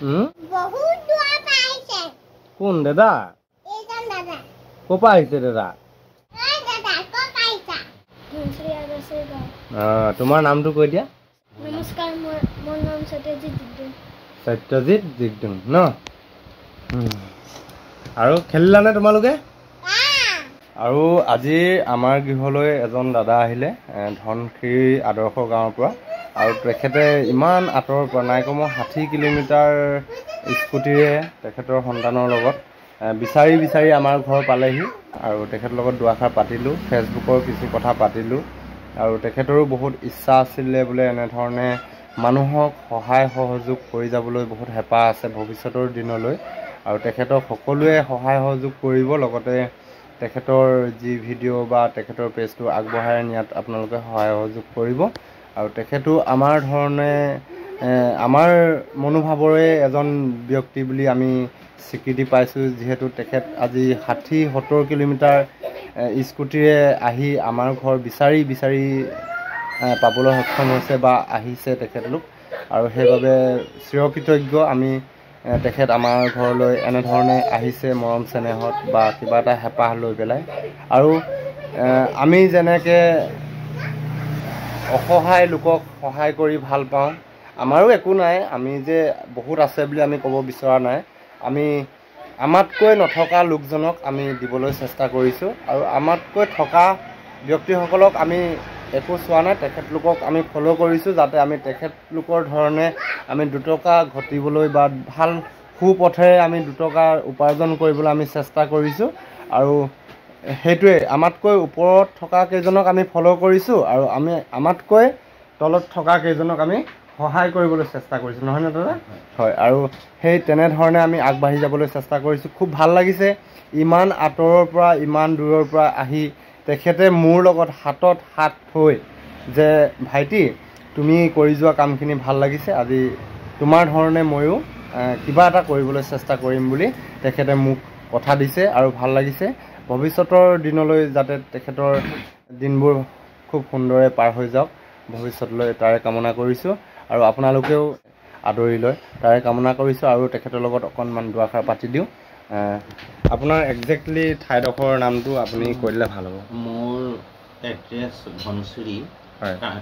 বহুত দূৰ পাইছে কোন দাদা এইজন দাদা কোপা আহিছে দাদা এই দাদা ক পাইছা ধনশ্ৰী আগছে তোমাৰ নামটো কৈ দিয়া নমস্কাৰ মোৰ নাম সত্যজিৎ জিগদুং সত্যজিৎ জিগদুং ন আৰু খেলিলানে তোমালোকে আৰু আজি আমাৰ গৃহলৈ এজন দাদা আহিলে ধনশিৰি আদৰ্শ গাঁৱৰ পৰা আৰু তেখেতে ইমান আঁতৰৰ পৰা নাই কমেও 60 কিলোমিটাৰ স্কুটিৰে তেখেতৰ সন্তানৰ লগত বিচাৰি বিচাৰি আমাৰ ঘৰ পালেহি আৰু তেখেতৰ লগত দুআষাৰ পাতিলোঁ ফেচবুকৰ কিছু কথা পাতিলোঁ আৰু তেখেতৰো বহুত ইচ্ছা আছিলে বোলে এনেধৰণে মানুহক সহায় সহযোগ কৰি যাবলৈ বহুত হেঁপাহ আছে ভৱিষ্যতৰ দিনলৈ আৰু তেখেতক সকলোৱে সহায় সহযোগ কৰিব লগতে তেখেতৰ যি ভিডিঅ' বা তেখেতৰ পেজটো আগবঢ়াই নিয়াত আপোনালোকে সহায় সহযোগ কৰিব আৰু তেখেতো আমাৰ ধৰণে আমাৰ মনোভাৱৰে এজন ব্যক্তি বুলি আমি স্বীকৃতি পাইছোঁ যিহেতু তেখেত আজি 60-70 কিলোমিটাৰ স্কুটিৰে আহি আমাৰ ঘৰ বিচাৰি বিচাৰি পাবলৈ সক্ষম হৈছে বা আহিছে তেখেতলোক আৰু সেইবাবে চিৰকৃতজ্ঞ আমি তেখেত আমাৰ ঘৰলৈ এনেধৰণে আহিছে মৰম চেনেহত বা কিবা এটা হেঁপাহ লৈ পেলাই আৰু আমি যেনেকৈ অসহায় লোকক সহায় কৰি ভাল পাওঁ আমাৰো একো নাই আমি যে বহুত আছে বুলি আমি ক'ব বিচৰা নাই আমি আমাতকৈ নথকা লোকজনক আমি দিবলৈ চেষ্টা কৰিছোঁ আৰু আমাতকৈ থকা ব্যক্তিসকলক আমি একো চোৱা নাই তেখেতলোকক আমি ফ'ল' কৰিছোঁ যাতে আমি তেখেতলোকৰ ধৰণে আমি দুটকা ঘটিবলৈ বা ভাল সুপথেৰে আমি দুটকা উপাৰ্জন কৰিবলৈ আমি চেষ্টা কৰিছোঁ আৰু সেইটোৱে আমাতকৈ ওপৰত থকা কেইজনক আমি ফ'ল' কৰিছোঁ আৰু আমি আমাতকৈ তলত থকা কেইজনক আমি সহায় কৰিবলৈ চেষ্টা কৰিছোঁ নহয়নে দাদা হয় আৰু সেই তেনেধৰণে আমি আগবাঢ়ি যাবলৈ চেষ্টা কৰিছোঁ খুব ভাল লাগিছে ইমান আঁতৰৰ পৰা ইমান দূৰৰ পৰা আহি তেখেতে মোৰ লগত হাতত হাত থৈ যে ভাইটি তুমি কৰি যোৱা কামখিনি ভাল লাগিছে আজি তোমাৰ ধৰণে ময়ো কিবা এটা কৰিবলৈ চেষ্টা কৰিম বুলি তেখেতে মোক কথা দিছে আৰু ভাল লাগিছে ভৱিষ্যতৰ দিনলৈ যাতে তেখেতৰ দিনবোৰ খুব সুন্দৰে পাৰ হৈ যাওক ভৱিষ্যতলৈ তাৰে কামনা কৰিছোঁ আৰু আপোনালোকেও আদৰি লয় তাৰে কামনা কৰিছোঁ আৰু তেখেতৰ লগত অকণমান দুআষাৰ পাতি দিওঁ আপোনাৰ একজেক্টলি ঠাইডোখৰৰ নামটো আপুনি কৈ দিলে ভাল হ'ব মোৰ এড্ৰেছ ধনশিৰি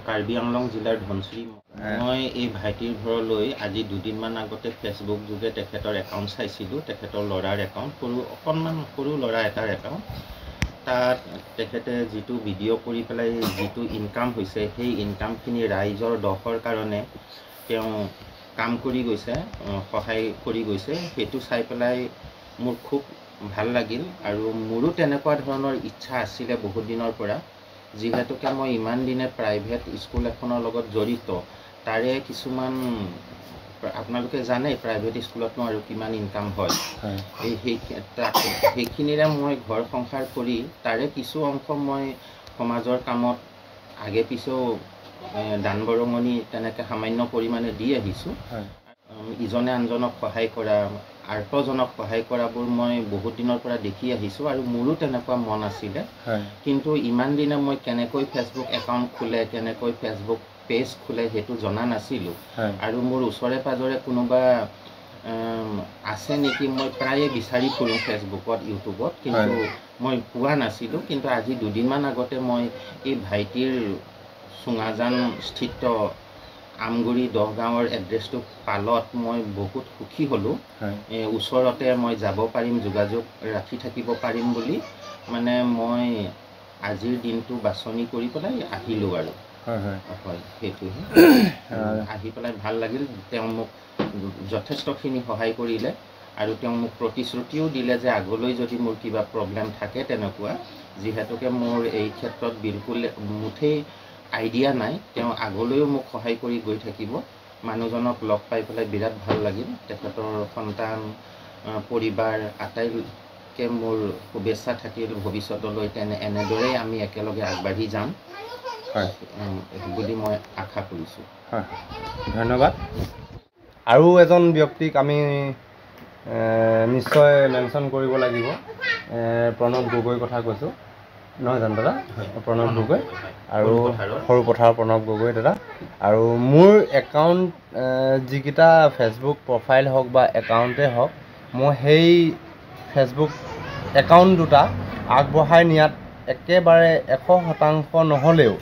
কাৰ্বি আংলং জিলাৰ ধনশিৰি মই এই ভাইটিৰ ঘৰলৈ আজি দুদিনমান আগতে ফেচবুক যোগে তেখেতৰ একাউণ্ট চাইছিলোঁ তেখেতৰ ল'ৰাৰ একাউণ্ট অকণমান সৰু ল'ৰা এটাৰ একাউণ্ট তাত তেখেতে যিটো ভিডিঅ' কৰি পেলাই যিটো ইনকাম হৈছে সেই ইনকামখিনি ৰাইজৰ দহৰ কাৰণে তেওঁ কাম কৰি গৈছে সহায় কৰি গৈছে সেইটো চাই পেলাই মোৰ খুব ভাল লাগিল আৰু মোৰো তেনেকুৱা ধৰণৰ ইচ্ছা আছিলে বহুত দিনৰ পৰা যিহেতুকে মই ইমান দিনে প্ৰাইভেট স্কুল এখনৰ লগত জড়িত তাৰে কিছুমান আপোনালোকে জানে প্ৰাইভেট স্কুলতনো আৰু কিমান ইনকাম হয় সেইখিনিৰে মই ঘৰ সংসাৰ কৰি তাৰে কিছু অংশ মই সমাজৰ কামত আগে পিছেও দান বৰঙণি তেনেকৈ সামান্য পৰিমাণে দি আহিছোঁ ইজনে আনজনক সহায় কৰা আৰ্তজনক সহায় কৰাবোৰ মই বহুত দিনৰ পৰা দেখি আহিছোঁ আৰু মোৰো তেনেকুৱা মন আছিলে কিন্তু ইমান দিনে মই কেনেকৈ ফেচবুক একাউণ্ট খোলে কেনেকৈ ফেচবুক পেজ খোলে সেইটো জনা নাছিলোঁ আৰু মোৰ ওচৰে পাজৰে কোনোবা আছে নেকি মই প্ৰায়ে বিচাৰি ফুৰোঁ ফেচবুকত ইউটিউবত কিন্তু মই পোৱা নাছিলোঁ কিন্তু আজি দুদিনমান আগতে মই এই ভাইটিৰ চুঙাজান স্থিত আমগুৰি 10 গাঁৱৰ এড্ৰেছটো পালত মই বহুত সুখী হ'লোঁ ওচৰতে মই যাব পাৰিম যোগাযোগ ৰাখি থাকিব পাৰিম বুলি মানে মই আজিৰ দিনটো বাছনি কৰি পেলাই আহিলোঁ আৰু হয় সেইটোহে আহি পেলাই ভাল লাগিল তেওঁ মোক যথেষ্টখিনি সহায় কৰিলে আৰু তেওঁ মোক প্ৰতিশ্ৰুতিও দিলে যে আগলৈ যদি মোৰ কিবা প্ৰব্লেম থাকে তেনেকুৱা যিহেতুকে মোৰ এই ক্ষেত্ৰত বিলকুল মুঠেই আইডিয়া নাই তেওঁ আগলৈও মোক সহায় কৰি গৈ থাকিব মানুহজনক লগ পাই পেলাই বিৰাট ভাল লাগিল তেখেতৰ সন্তান পৰিবাৰ আটাইকে মোৰ শুভেচ্ছা থাকিল ভৱিষ্যতলৈ এনেদৰেই আমি একেলগে আগবাঢ়ি যাম বুলি মই আশা কৰিছোঁ ধন্যবাদ আৰু এজন ব্যক্তিক আমি নিশ্চয় মেনশ্যন কৰিব লাগিব প্ৰণৱ গগৈৰ কথা কৈছোঁ নহয় জানো দাদা? প্ৰণৱ গগৈ আৰু সৰু সৰু পথাৰৰ প্ৰণৱ গগৈ দাদা। আৰু মোৰ একাউণ্ট যিকেইটা ফেচবুক প্ৰফাইল হওক বা একাউণ্টেই হওক, মই সেই ফেচবুক একাউণ্ট দুটা আগবঢ়াই নিয়াত একেবাৰে 100% নহ'লেও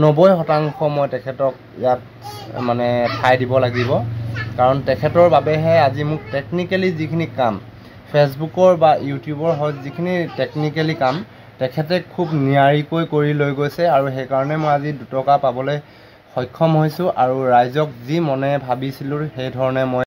90% মই তেখেতক ইয়াত মানে ঠাই দিব লাগিব। কাৰণ তেখেতৰ বাবেহে আজি মোক টেকনিকেলি যিখিনি কাম ফেচবুকৰ বা ইউটিউবৰ হওক, যিখিনি টেকনিকেলি কাম তেখেতে খুব নিয়াৰিকৈ কৰি লৈ গৈছে। আৰু সেইকাৰণে মই আজি 2 টকা পাবলৈ সক্ষম হৈছোঁ। আৰু ৰাইজক যি মনে ভাবিছিলোঁ সেইধৰণে মই